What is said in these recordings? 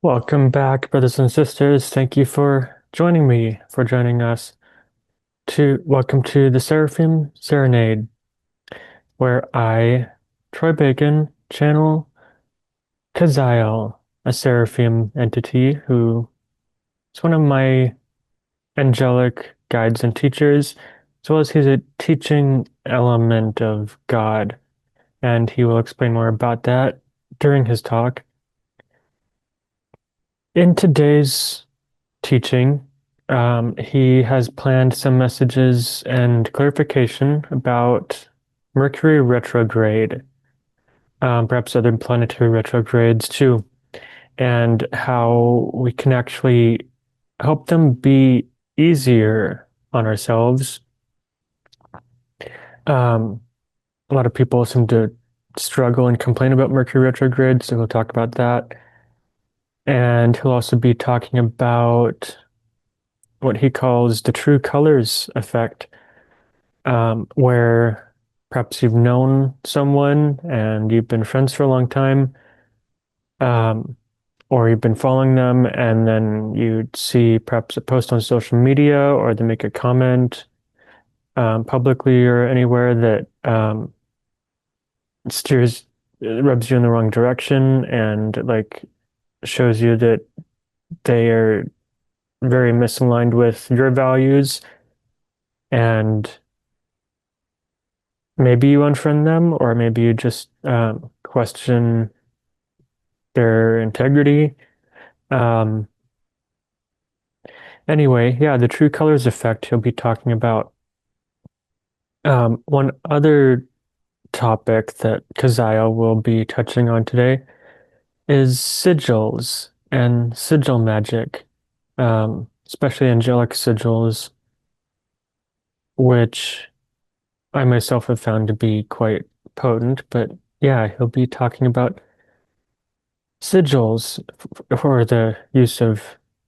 Welcome back, brothers and sisters. Thank you for joining us to welcome to the Seraphim Serenade, where I, Troy Bacon, channel Kazael, a Seraphim entity who is one of my angelic guides and teachers, as well as he's a teaching element of God, and he will explain more about that during his talk. In today's teaching, he has planned some messages and clarification about Mercury retrograde, perhaps other planetary retrogrades too, and how we can actually help them be easier on ourselves. Um, a lot of people seem to struggle and complain about Mercury retrograde, so we'll talk about that. And he'll also be talking about what he calls the true colors effect, where perhaps you've known someone and you've been friends for a long time, um, or you've been following them, and then you see perhaps a post on social media or they make a comment publicly or anywhere that steers, rubs you in the wrong direction and like shows you that they are very misaligned with your values, and maybe you unfriend them, or maybe you just question their integrity. Um, anyway, yeah, the true colors effect he'll be talking about. One other topic that Kaziel will be touching on today is sigils and sigil magic, especially angelic sigils, which I myself have found to be quite potent. But yeah, he'll be talking about sigils for the use of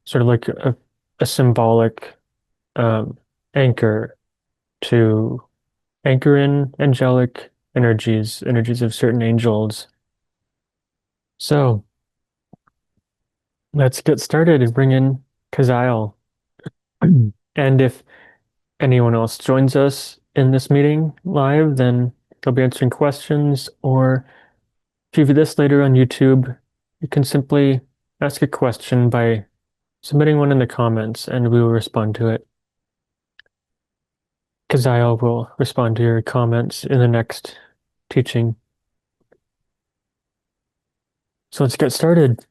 sort of like a symbolic um, anchor to anchor in angelic energies, energies of certain angels. So let's get started and bring in Kaziel. And if anyone else joins us in this meeting live, then they'll be answering questions. Or if you view this later on YouTube, you can simply ask a question by submitting one in the comments and we will respond to it. Kaziel will respond to your comments in the next teaching. So let's get started.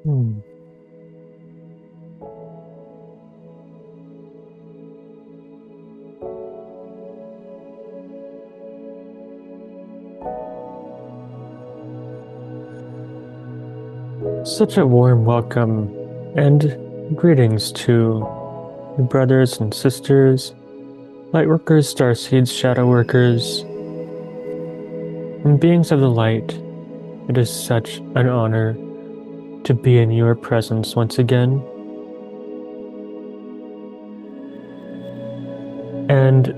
Hmm. Such a warm welcome and greetings to your brothers and sisters, lightworkers, starseeds, shadow workers, and beings of the light. It is such an honor to be in your presence once again. And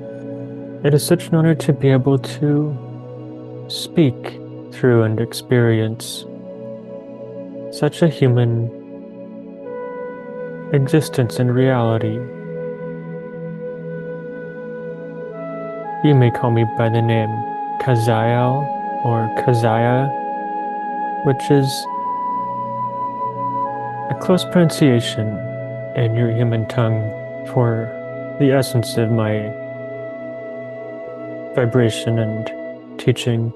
it is such an honor to be able to speak through and experience such a human existence and reality. You may call me by the name Kaziel or Kazaya, which is a close pronunciation in your human tongue for the essence of my vibration and teaching.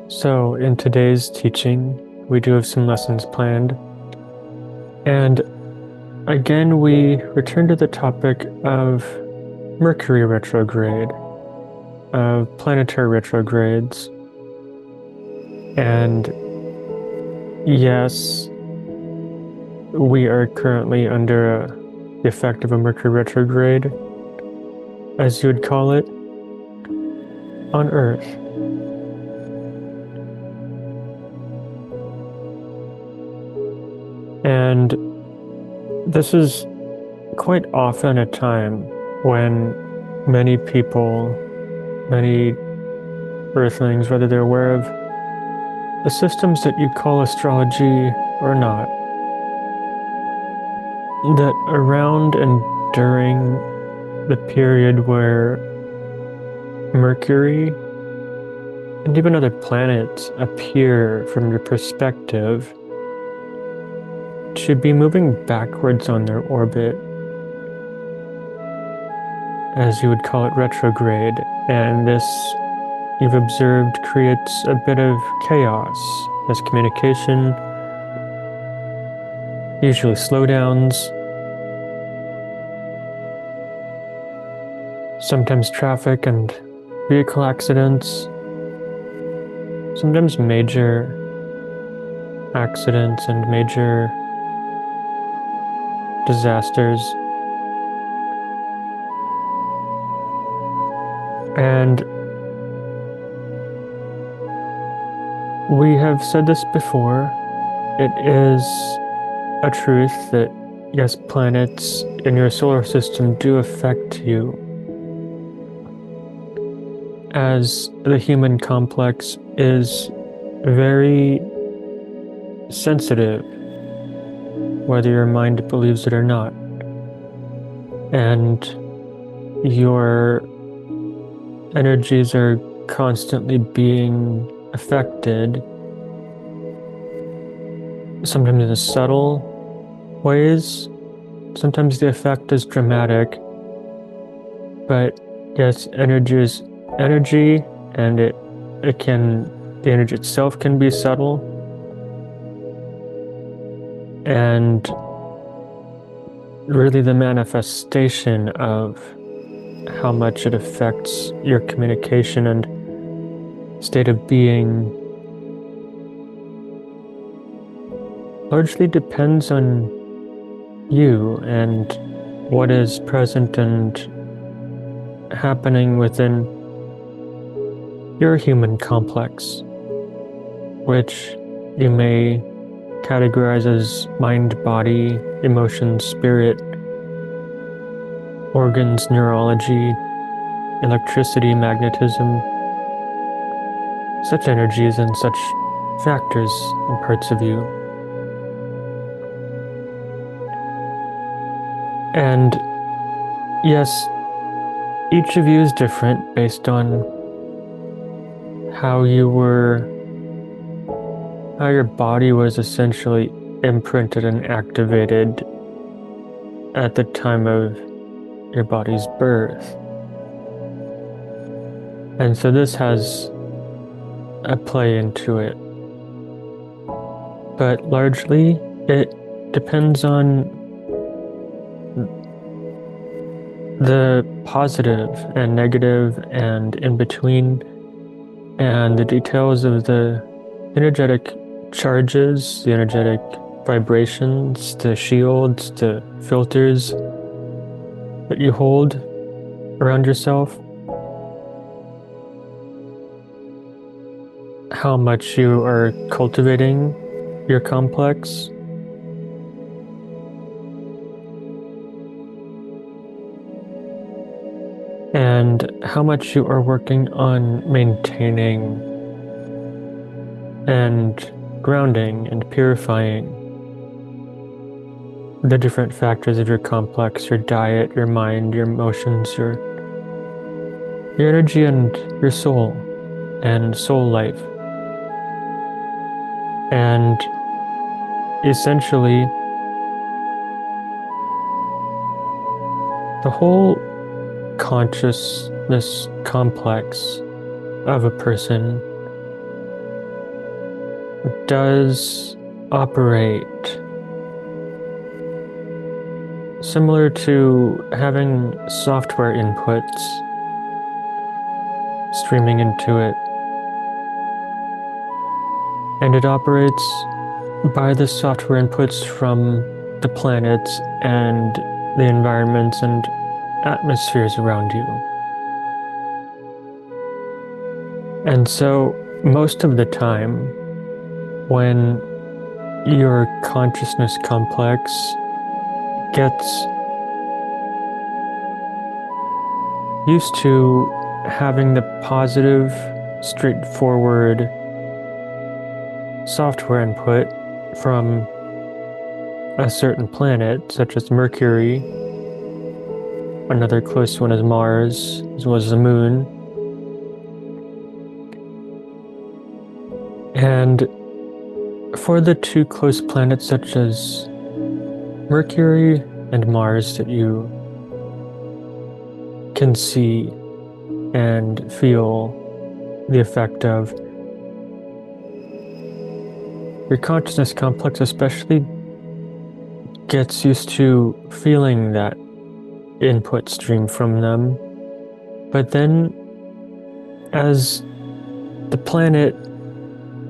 So in today's teaching, we do have some lessons planned. And again, we return to the topic of Mercury retrograde, of planetary retrogrades. And yes, we are currently under the effect of a Mercury retrograde, as you would call it, on Earth. And this is quite often a time when many people, many Earthlings, whether they're aware of the systems that you call astrology or not, that around and during the period where Mercury and even other planets appear from your perspective to be moving backwards on their orbit, as you would call it, retrograde, and this, you've observed, creates a bit of chaos, miscommunication, usually slowdowns, sometimes traffic and vehicle accidents, sometimes major accidents and major disasters. And we have said this before, it is a truth that, yes, planets in your solar system do affect you, as the human complex is very sensitive, whether your mind believes it or not. And your energies are constantly being affected, sometimes in subtle ways, sometimes the effect is dramatic, but yes, energy is energy, and the energy itself can be subtle, and really the manifestation of how much it affects your communication and state of being largely depends on you and what is present and happening within your human complex, which you may categorize as mind, body, emotions, spirit, organs, neurology, electricity, magnetism, such energies and such factors and parts of you. And yes, each of you is different based on how your body was essentially imprinted and activated at the time of your body's birth. And so this has a play into it. But largely, it depends on the positive and negative and in between, and the details of the energetic charges, the energetic vibrations, the shields, the filters that you hold around yourself, how much you are cultivating your complex, and how much you are working on maintaining and grounding and purifying the different factors of your complex, your diet, your mind, your emotions, your energy, and your soul and soul life. And essentially, the whole consciousness complex of a person does operate similar to having software inputs streaming into it. And it operates by the software inputs from the planets and the environments and atmospheres around you. And so, most of the time, when your consciousness complex gets used to having the positive, straightforward software input from a certain planet, such as Mercury, another close one is Mars, as well as the Moon. And for the two close planets such as Mercury and Mars that you can see and feel the effect of, your consciousness complex especially gets used to feeling that input stream from them. But then as the planet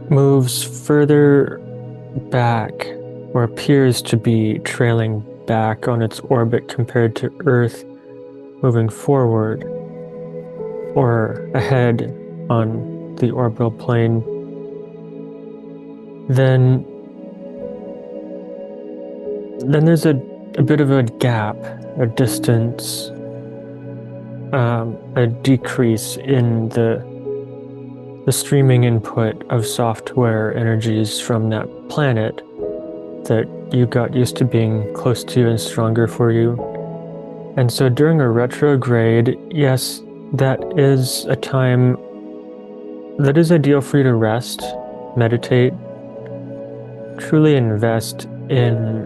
moves further back, or appears to be trailing back on its orbit compared to Earth moving forward or ahead on the orbital plane, then there's a bit of a gap, a distance, a decrease in the streaming input of software energies from that planet that you got used to being close to and stronger for you. And so during a retrograde, yes, that is a time that is ideal for you to rest, meditate, truly invest in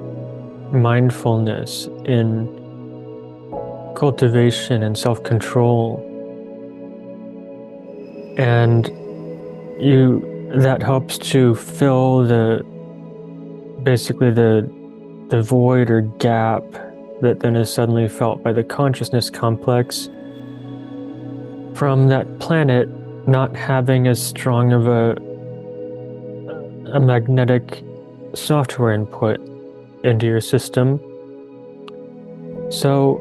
mindfulness, in cultivation and self-control. And that helps to fill basically the void or gap that then is suddenly felt by the consciousness complex from that planet not having as strong of a magnetic software input into your system. So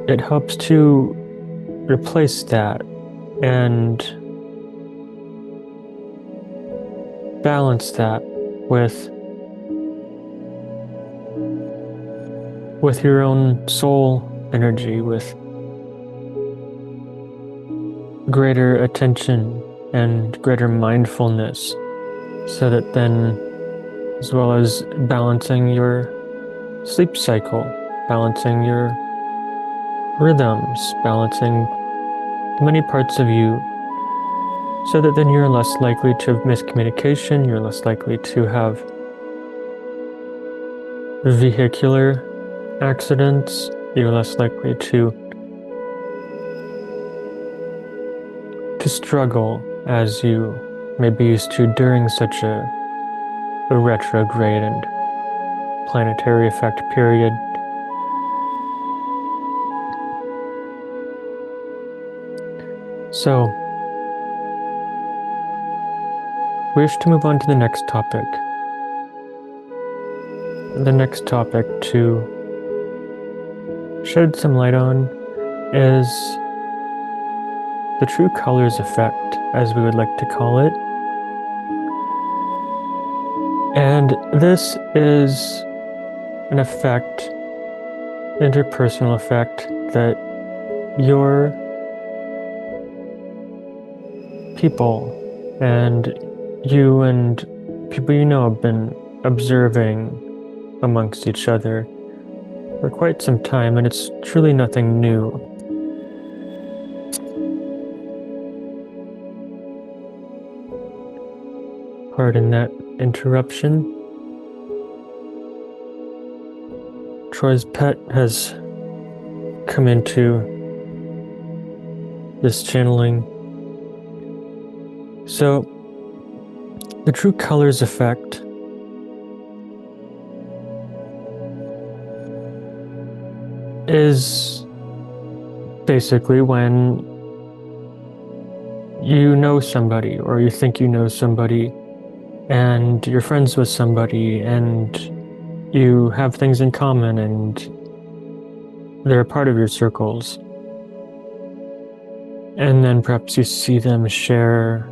it helps to replace that and balance that with your own soul energy, with greater attention and greater mindfulness, so that then, as well as balancing your sleep cycle, balancing your rhythms, balancing many parts of you, so that then you're less likely to have miscommunication, you're less likely to have vehicular accidents, you're less likely to struggle as you may be used to during such a retrograde and planetary effect period. So, we wish to move on to the next topic. The next topic to shed some light on is the true colors effect, as we would like to call it. And this is an effect, interpersonal effect, that your people and you and people you know have been observing amongst each other for quite some time, and it's truly nothing new. Pardon that interruption. Troy's pet has come into this channeling. So, The true colors effect is basically when you know somebody, or you think you know somebody, and you're friends with somebody, and you have things in common, and they're a part of your circles. And then perhaps you see them share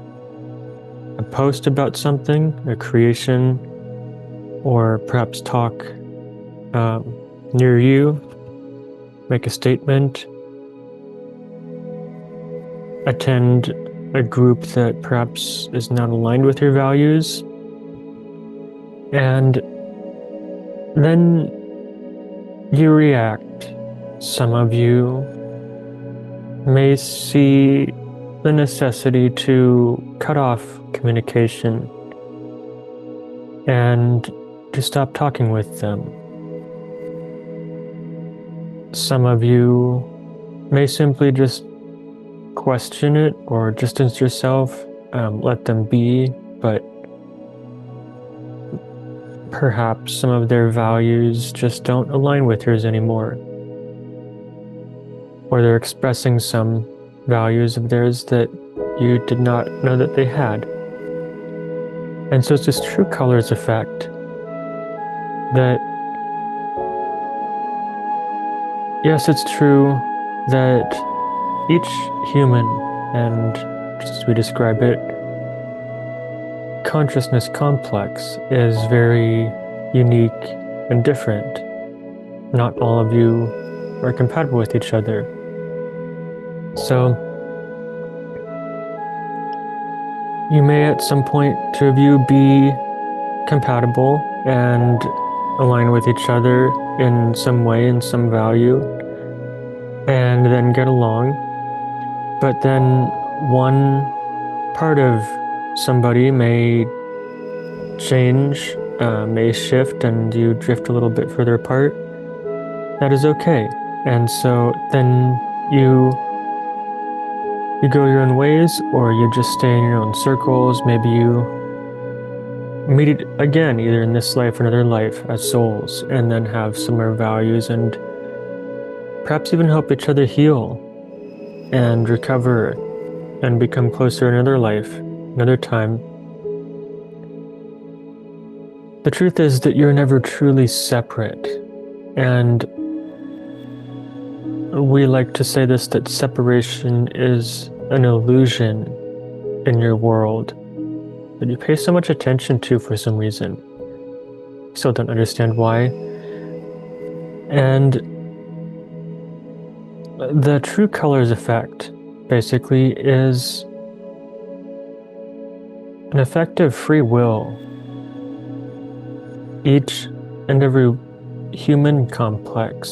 a post about something, a creation, or perhaps talk near you, make a statement, attend a group that perhaps is not aligned with your values, and then you react. Some of you may see the necessity to cut off communication and to stop talking with them. Some of you may simply just question it or distance yourself, let them be, but perhaps some of their values just don't align with yours anymore. Or they're expressing some values of theirs that you did not know that they had. And so it's this true colors effect that, yes, it's true that each human, and just as we describe it, consciousness complex is very unique and different. Not all of you are compatible with each other. So you may at some point, two of you, be compatible and align with each other in some way, in some value, and then get along. But then one part of somebody may change, may shift, and you drift a little bit further apart. That is okay. And so then you go your own ways, or you just stay in your own circles. Maybe you meet it again, either in this life or another life, as souls, and then have similar values, and perhaps even help each other heal and recover and become closer in another life, another time. The truth is that you're never truly separate, and we like to say this, that separation is an illusion in your world that you pay so much attention to for some reason. Still don't understand why. And the true colors effect basically is an effect of free will. Each and every human complex,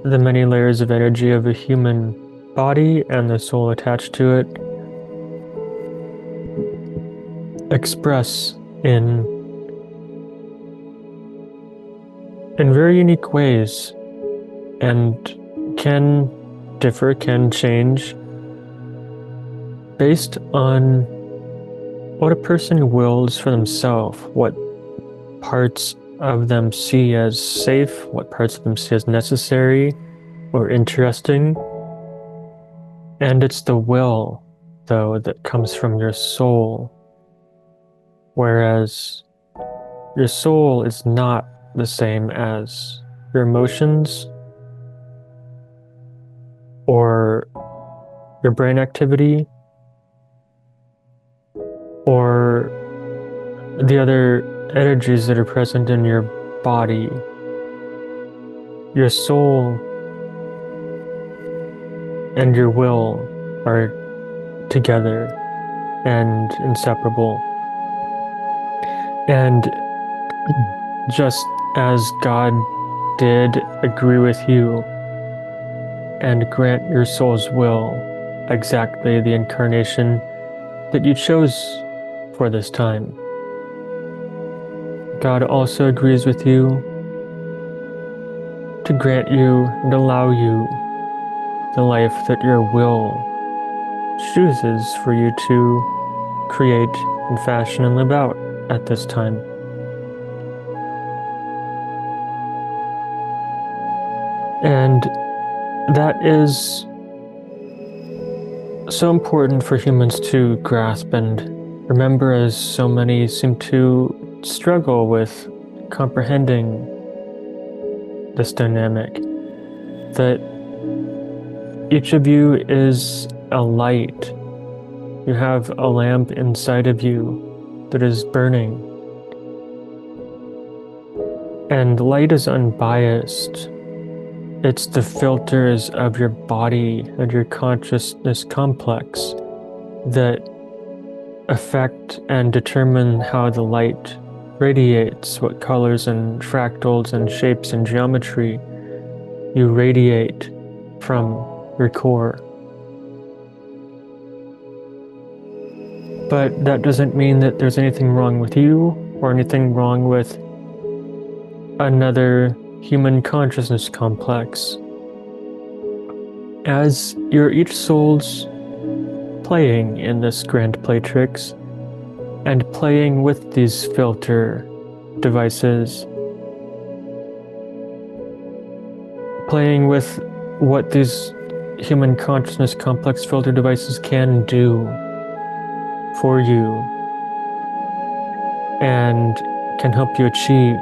the many layers of energy of a human body and the soul attached to it, express in very unique ways, and can differ, can change based on what a person wills for themselves, what parts of them see as safe, what parts of them see as necessary or interesting. And it's the will, though, that comes from your soul, whereas your soul is not the same as your emotions or your brain activity or the other energies that are present in your body. Your soul and your will are together and inseparable. And just as God did agree with you and grant your soul's will exactly the incarnation that you chose for this time, God also agrees with you to grant you and allow you the life that your will chooses for you to create and fashion and live out at this time. And that is so important for humans to grasp and remember, as so many seem to struggle with comprehending this dynamic, that each of you is a light. You have a lamp inside of you that is burning. And light is unbiased. It's the filters of your body and your consciousness complex that affect and determine how the light radiates, what colors and fractals and shapes and geometry you radiate from your core. But that doesn't mean that there's anything wrong with you or anything wrong with another human consciousness complex. As you're each souls playing in this grand playtrix and playing with these filter devices, playing with what these human consciousness complex filter devices can do for you and can help you achieve.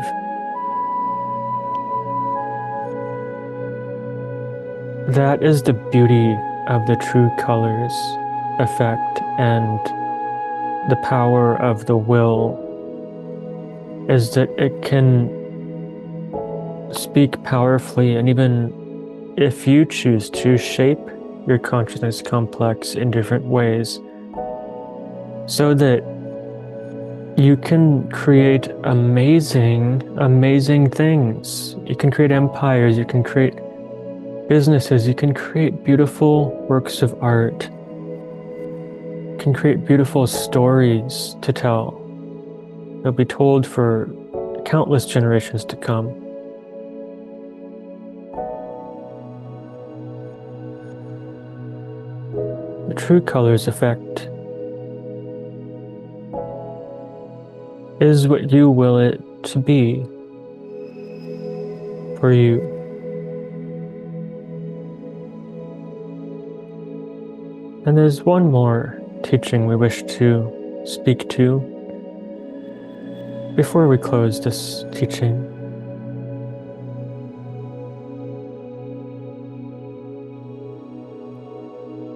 That is the beauty of the true colors effect and the power of the will, is that it can speak powerfully and even, if you choose to, shape your consciousness complex in different ways so that you can create amazing things. You can create empires, you can create businesses, you can create beautiful works of art, you can create beautiful stories to tell. They'll be told for countless generations to come. The true colors effect is what you will it to be for you. And there's one more teaching we wish to speak to before we close this teaching.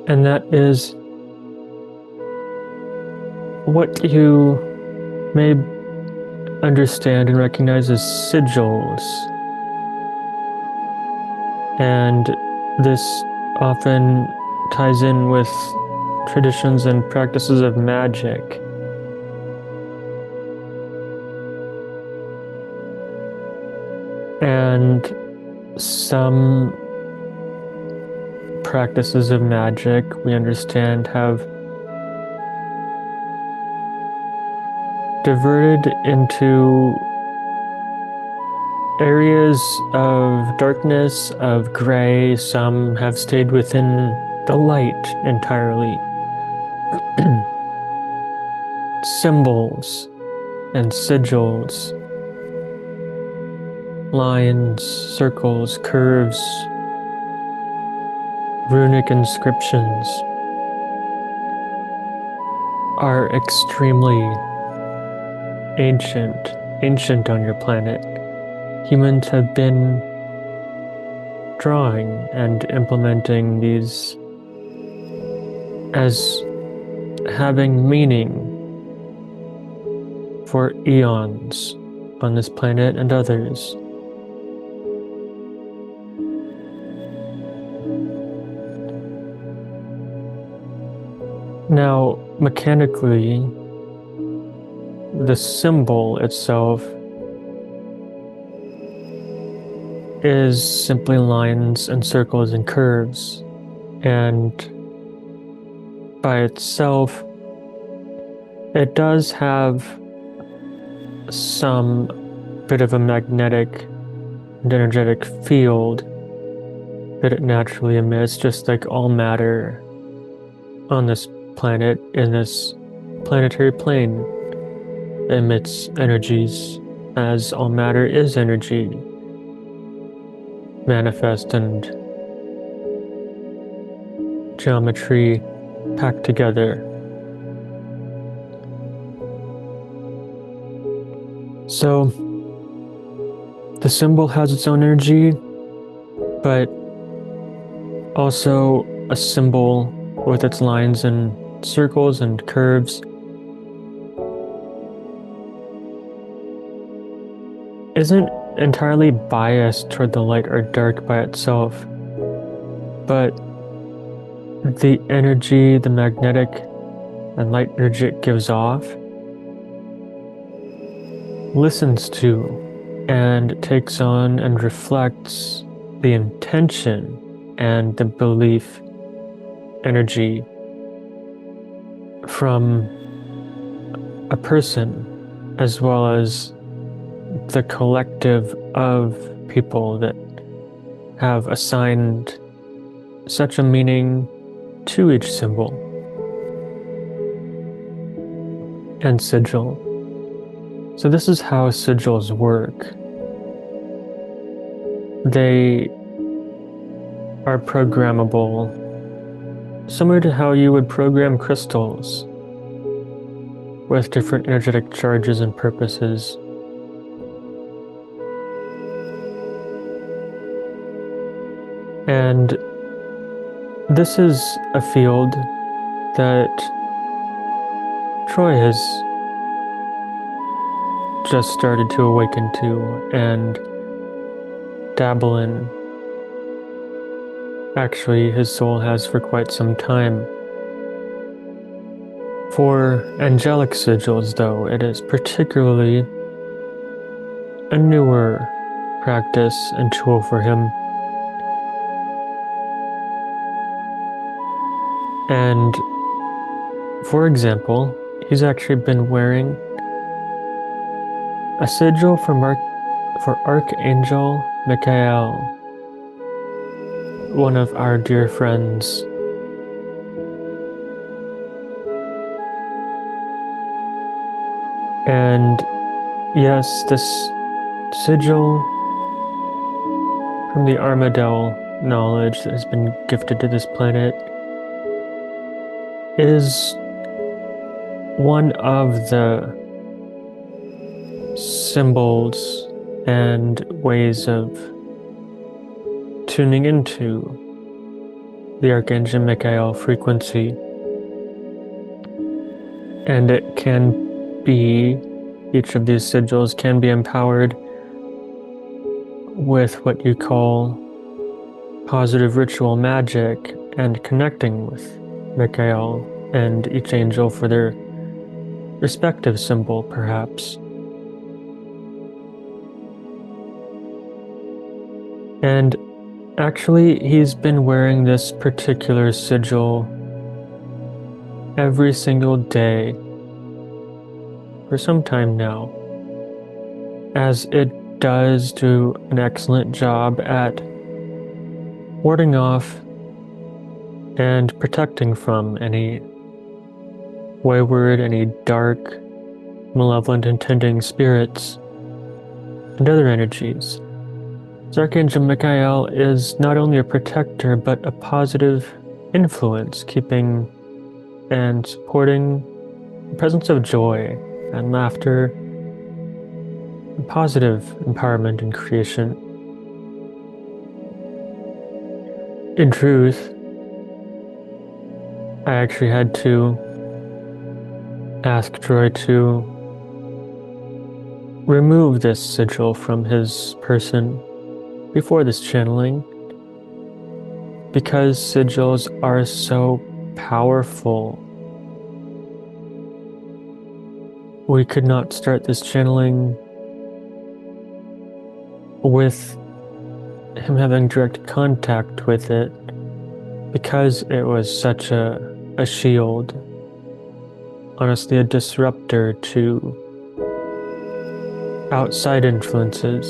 And that is what you may understand and recognize as sigils. And this often ties in with traditions and practices of magic. And some practices of magic, we understand, have diverted into areas of darkness, of gray. Some have stayed within the light entirely. Symbols and sigils, lines, circles, curves, runic inscriptions are extremely ancient on your planet. Humans have been drawing and implementing these as having meaning for eons on this planet and others. Now, mechanically, the symbol itself is simply lines and circles and curves, and by itself, it does have some bit of a magnetic and energetic field that it naturally emits, just like all matter on this planet, in this planetary plane emits energies, as all matter is energy, manifest and geometry packed together. So the symbol has its own energy, but also a symbol with its lines and circles and curves isn't entirely biased toward the light or dark by itself, but the energy, the magnetic and light energy it gives off, listens to and takes on and reflects the intention and the belief energy from a person, as well as the collective of people that have assigned such a meaning to each symbol and sigil. So this is how sigils work. They are programmable, similar to how you would program crystals with different energetic charges and purposes. And this is a field that Troy has just started to awaken to and dabble in. Actually, his soul has for quite some time. For angelic sigils, though, it is particularly a newer practice and tool for him. And for example, he's actually been wearing a sigil for Archangel Michael, one of our dear friends. And yes, this sigil from the Armadale knowledge that has been gifted to this planet is one of the symbols and ways of tuning into the Archangel Michael frequency. And it can be, each of these sigils can be empowered with what you call positive ritual magic and connecting with Michael and each angel for their respective symbol, perhaps. And actually, he's been wearing this particular sigil every single day for some time now, as it does do an excellent job at warding off and protecting from any wayward, any dark, malevolent intending spirits and other energies. So Archangel Michael is not only a protector, but a positive influence, keeping and supporting the presence of joy and laughter, and positive empowerment and creation. In truth, I actually had to ask Troy to remove this sigil from his person before this channeling, because sigils are so powerful. We could not start this channeling with him having direct contact with it, because it was such a shield, honestly a disruptor to outside influences.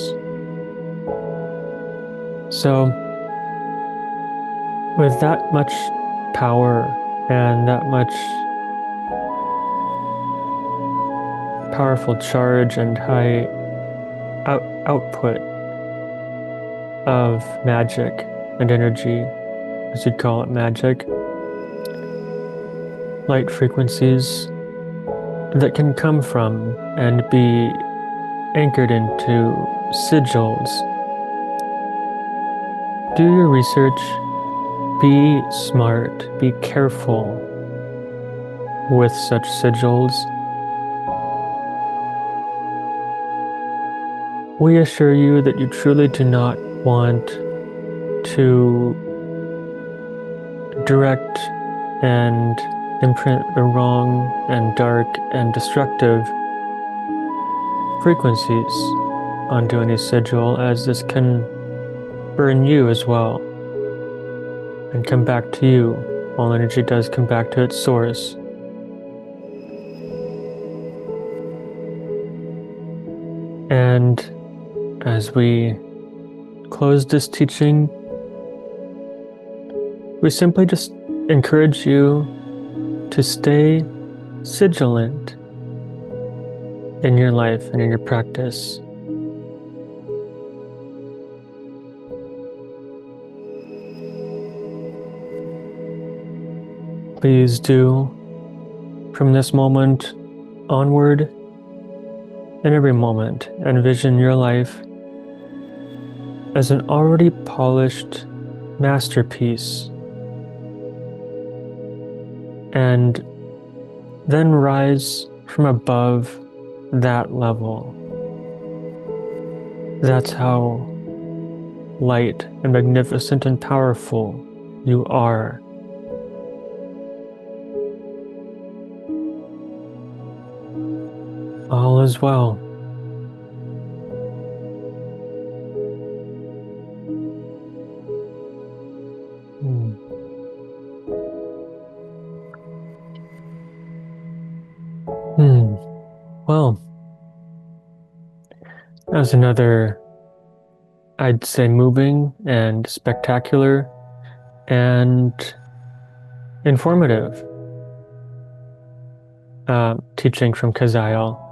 So with that much power and that much powerful charge and high output of magic and energy, as you'd call it, magic, light frequencies that can come from and be anchored into sigils. Do your research, be smart, be careful with such sigils. We assure you that you truly do not want to direct and imprint the wrong and dark and destructive frequencies onto any sigil, as this can burn you as well and come back to you. All energy does come back to its source. And as we close this teaching, we simply just encourage you to stay vigilant in your life and in your practice. Please do, from this moment onward, in every moment, envision your life as an already polished masterpiece, and then rise from above that level. That's how light and magnificent and powerful you are. All is well. Well, that was another, I'd say, moving and spectacular and informative teaching from Kazael,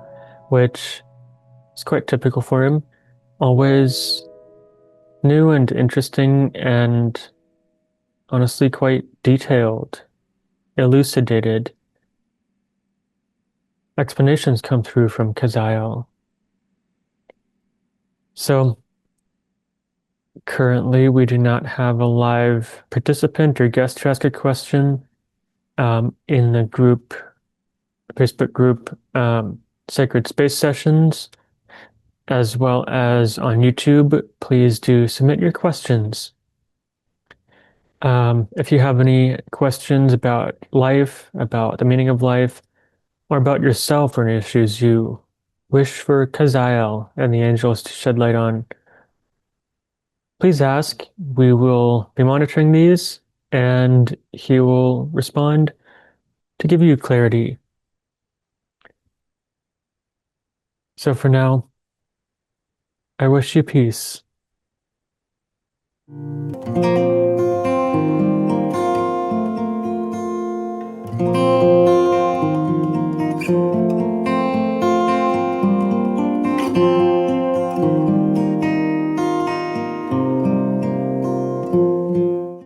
which is quite typical for him. Always new and interesting and honestly quite detailed, elucidated explanations come through from Kazael. So currently we do not have a live participant or guest to ask a question in the group, Facebook group, Sacred Space Sessions, as well as on YouTube. Please do submit your questions. If you have any questions about life, about the meaning of life, or about yourself or any issues you wish for Kazael and the angels to shed light on, please ask. We will be monitoring these, and he will respond to give you clarity. So for now, I wish you peace.